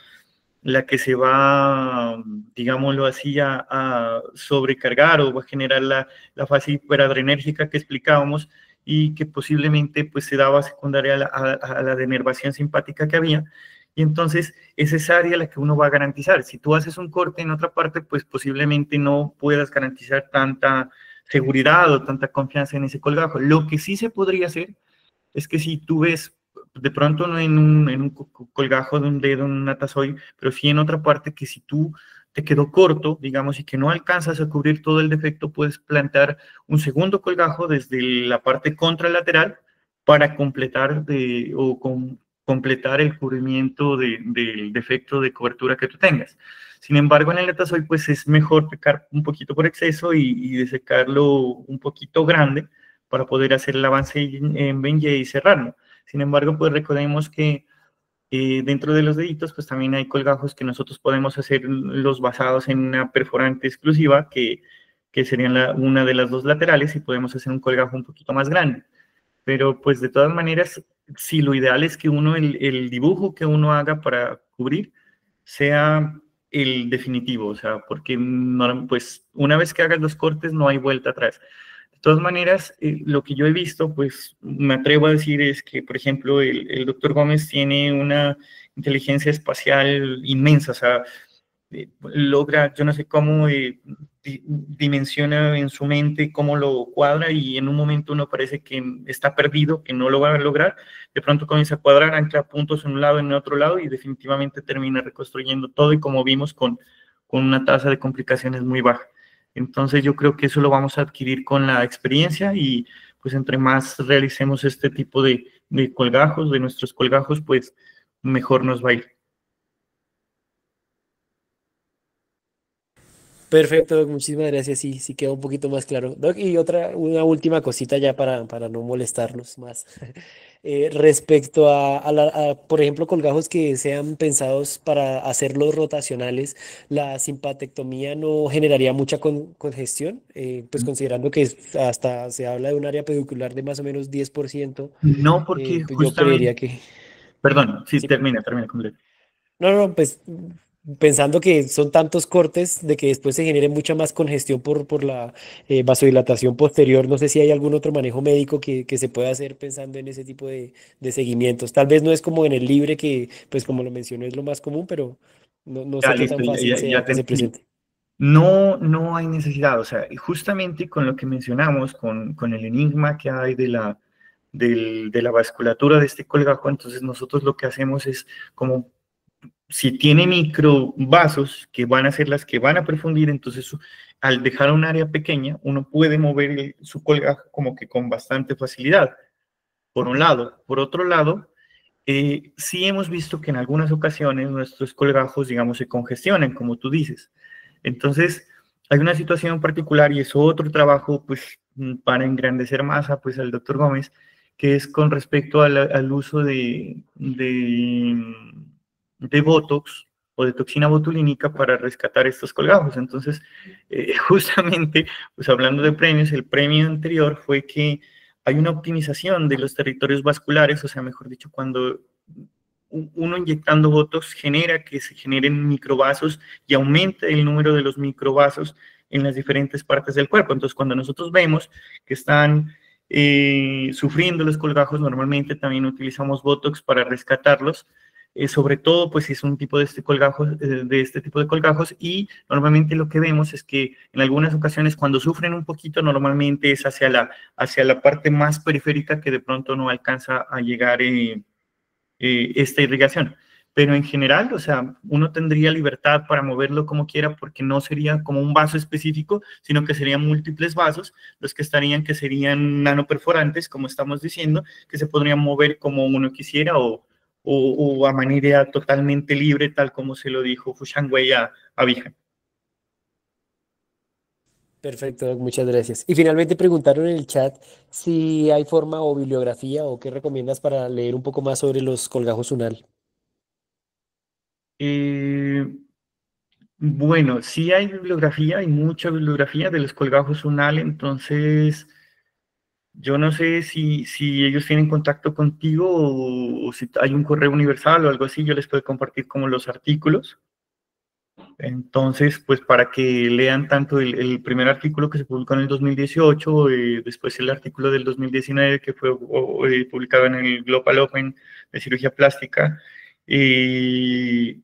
Speaker 1: digámoslo así, a sobrecargar o va a generar la fase hiperadrenérgica que explicábamos y que posiblemente pues se daba secundaria a la denervación simpática que había. Y entonces es esa área la que uno va a garantizar. Si tú haces un corte en otra parte, pues posiblemente no puedas garantizar tanta seguridad o tanta confianza en ese colgajo. Lo que sí se podría hacer es que si tú ves, de pronto no en un colgajo de un dedo, en una tazoide, pero sí en otra parte que si tú te quedó corto, digamos, y que no alcanzas a cubrir todo el defecto, puedes plantar un segundo colgajo desde la parte contralateral para completar completar el cubrimiento del defecto de cobertura que tú tengas. Sin embargo, en el letazoid, pues es mejor pecar un poquito por exceso y desecarlo un poquito grande para poder hacer el avance en Benji y cerrarlo. Sin embargo, pues recordemos que dentro de los deditos, pues también hay colgajos que nosotros podemos hacer los basados en una perforante exclusiva, que serían una de las dos laterales, y podemos hacer un colgajo un poquito más grande. Pero pues de todas maneras, si lo ideal es que uno, el dibujo que uno haga para cubrir, sea el definitivo, o sea, porque pues una vez que hagas los cortes no hay vuelta atrás. De todas maneras, lo que yo he visto, pues me atrevo a decir es que, por ejemplo, el doctor Gómez tiene una inteligencia espacial inmensa, o sea, logra, yo no sé cómo dimensiona en su mente, cómo lo cuadra y en un momento uno parece que está perdido, que no lo va a lograr, de pronto comienza a cuadrar, ancla puntos en un lado, en otro lado y definitivamente termina reconstruyendo todo y como vimos con una tasa de complicaciones muy baja. Entonces yo creo que eso lo vamos a adquirir con la experiencia y pues entre más realicemos este tipo de colgajos, de nuestros colgajos, pues mejor nos va a ir.
Speaker 2: Perfecto, Doc, muchísimas gracias. Sí, sí quedó un poquito más claro. Doc, y una última cosita ya para no molestarlos más. Respecto por ejemplo, colgajos que sean pensados para hacerlos rotacionales, ¿la simpatectomía no generaría mucha congestión? Pues considerando que hasta se habla de un área pedicular de más o menos 10%,
Speaker 1: No, porque
Speaker 2: pues yo creería
Speaker 1: justamente,
Speaker 2: que...
Speaker 1: perdón, sí,
Speaker 2: Sí.
Speaker 1: termina completo.
Speaker 2: No, no, pues pensando que son tantos cortes de que después se genere mucha más congestión por la vasodilatación posterior, no sé si hay algún otro manejo médico que se pueda hacer pensando en ese tipo de seguimientos. Tal vez no es como en el libre, que pues como lo mencioné es lo más común, pero no
Speaker 1: Ya,
Speaker 2: sé qué
Speaker 1: listo,
Speaker 2: tan fácil sea
Speaker 1: ya te
Speaker 2: que se
Speaker 1: entendí.
Speaker 2: presente.
Speaker 1: No, no hay necesidad, o sea, y justamente con lo que mencionamos, con el enigma que hay de la vasculatura de este colgajo, entonces nosotros lo que hacemos es como si tiene microvasos que van a ser las que van a perfundir, entonces al dejar un área pequeña, uno puede mover su colgajo como que con bastante facilidad, por un lado. Por otro lado, sí hemos visto que en algunas ocasiones nuestros colgajos, digamos, se congestionan, como tú dices. Entonces, Hay una situación particular y es otro trabajo, pues, para engrandecer más a, pues, al doctor Gómez, que es con respecto al uso de Botox o de toxina botulínica para rescatar estos colgajos. Entonces, justamente, pues hablando de premios, el premio anterior fue que hay una optimización de los territorios vasculares, o sea, mejor dicho, cuando uno inyectando Botox genera que se generen microvasos y aumenta el número de los microvasos en las diferentes partes del cuerpo. Entonces, cuando nosotros vemos que están sufriendo los colgajos, normalmente también utilizamos Botox para rescatarlos. Sobre todo, pues es un tipo de este tipo de colgajos, y normalmente lo que vemos es que en algunas ocasiones cuando sufren un poquito, normalmente es hacia la parte más periférica que de pronto no alcanza a llegar esta irrigación. Pero en general, o sea, uno tendría libertad para moverlo como quiera, porque no sería como un vaso específico, sino que serían múltiples vasos los que estarían, que serían nanoperforantes, como estamos diciendo, que se podrían mover como uno quisiera, o a manera totalmente libre, tal como se lo dijo Fushan Wei a Vihan.
Speaker 2: Perfecto, Doc, muchas gracias. Y finalmente preguntaron en el chat si hay forma o bibliografía o qué recomiendas para leer un poco más sobre los colgajos unal.
Speaker 1: Eh, bueno, sí hay bibliografía, hay mucha bibliografía de los colgajos unal, entonces yo no sé si ellos tienen contacto contigo, o si hay un correo universal o algo así, yo les puedo compartir como los artículos. Entonces, pues para que lean tanto el primer artículo que se publicó en el 2018, después el artículo del 2019 que fue publicado en el Global Open de cirugía plástica. Y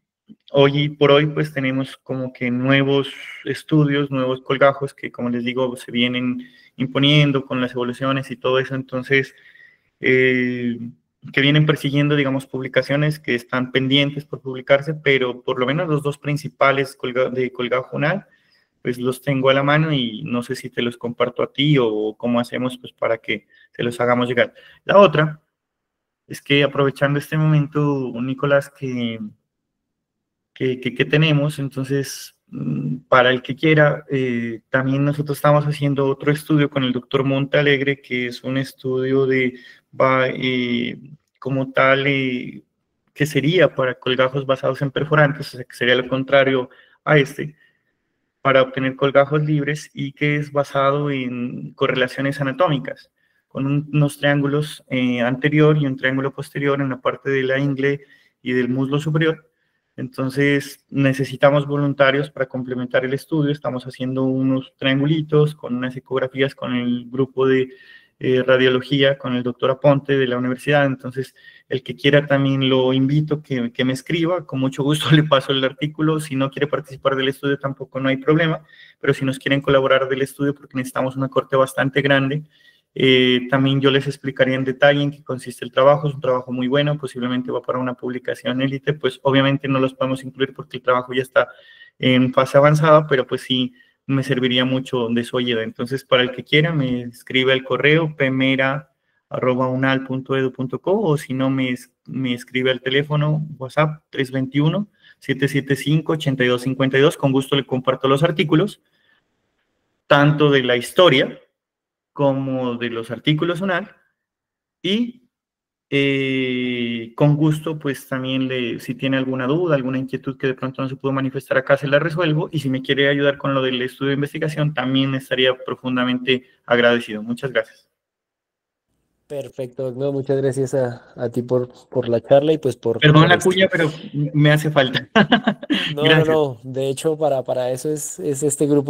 Speaker 1: hoy por hoy pues tenemos como que nuevos estudios, nuevos colgajos que, como les digo, se vienen imponiendo con las evoluciones y todo eso. Entonces, eh, que vienen persiguiendo, digamos, publicaciones que están pendientes por publicarse, pero por lo menos los dos principales de Colgado Journal, pues los tengo a la mano, y no sé si te los comparto a ti o cómo hacemos pues para que se los hagamos llegar. La otra es que, aprovechando este momento, Nicolás, que tenemos. Entonces, para el que quiera, también nosotros estamos haciendo otro estudio con el doctor Montalegre, que es un estudio como tal, que sería para colgajos basados en perforantes, o sea, que sería lo contrario a este, para obtener colgajos libres, y que es basado en correlaciones anatómicas, con unos triángulos anterior y un triángulo posterior en la parte de la ingle y del muslo superior. Entonces, necesitamos voluntarios para complementar el estudio. Estamos haciendo unos triangulitos con unas ecografías con el grupo de radiología, con el doctor Aponte de la universidad. Entonces, el que quiera también lo invito que me escriba. Con mucho gusto le paso el artículo. Si no quiere participar del estudio, tampoco no hay problema. Pero si nos quieren colaborar del estudio, porque necesitamos una corte bastante grande, también yo les explicaría en detalle en qué consiste el trabajo. Es un trabajo muy bueno, posiblemente va para una publicación élite. Pues obviamente no los podemos incluir porque el trabajo ya está en fase avanzada, pero pues sí me serviría mucho de su ayuda. Entonces, para el que quiera, me escribe al correo pemera@unal.edu.co, o si no, me escribe al teléfono WhatsApp 321-775-8252. Con gusto le comparto los artículos, tanto de la historia como de los artículos UNAL, y con gusto, pues también si tiene alguna duda, alguna inquietud que de pronto no se pudo manifestar acá, se la resuelvo, y si me quiere ayudar con lo del estudio de investigación, también estaría profundamente agradecido. Muchas gracias.
Speaker 2: Perfecto, Doc, no, muchas gracias a ti por la charla y pues
Speaker 1: Perdón
Speaker 2: por
Speaker 1: la
Speaker 2: esto.
Speaker 1: cuya, pero me hace falta.
Speaker 2: No, no,
Speaker 1: Gracias.
Speaker 2: no. De hecho, para eso es este grupo.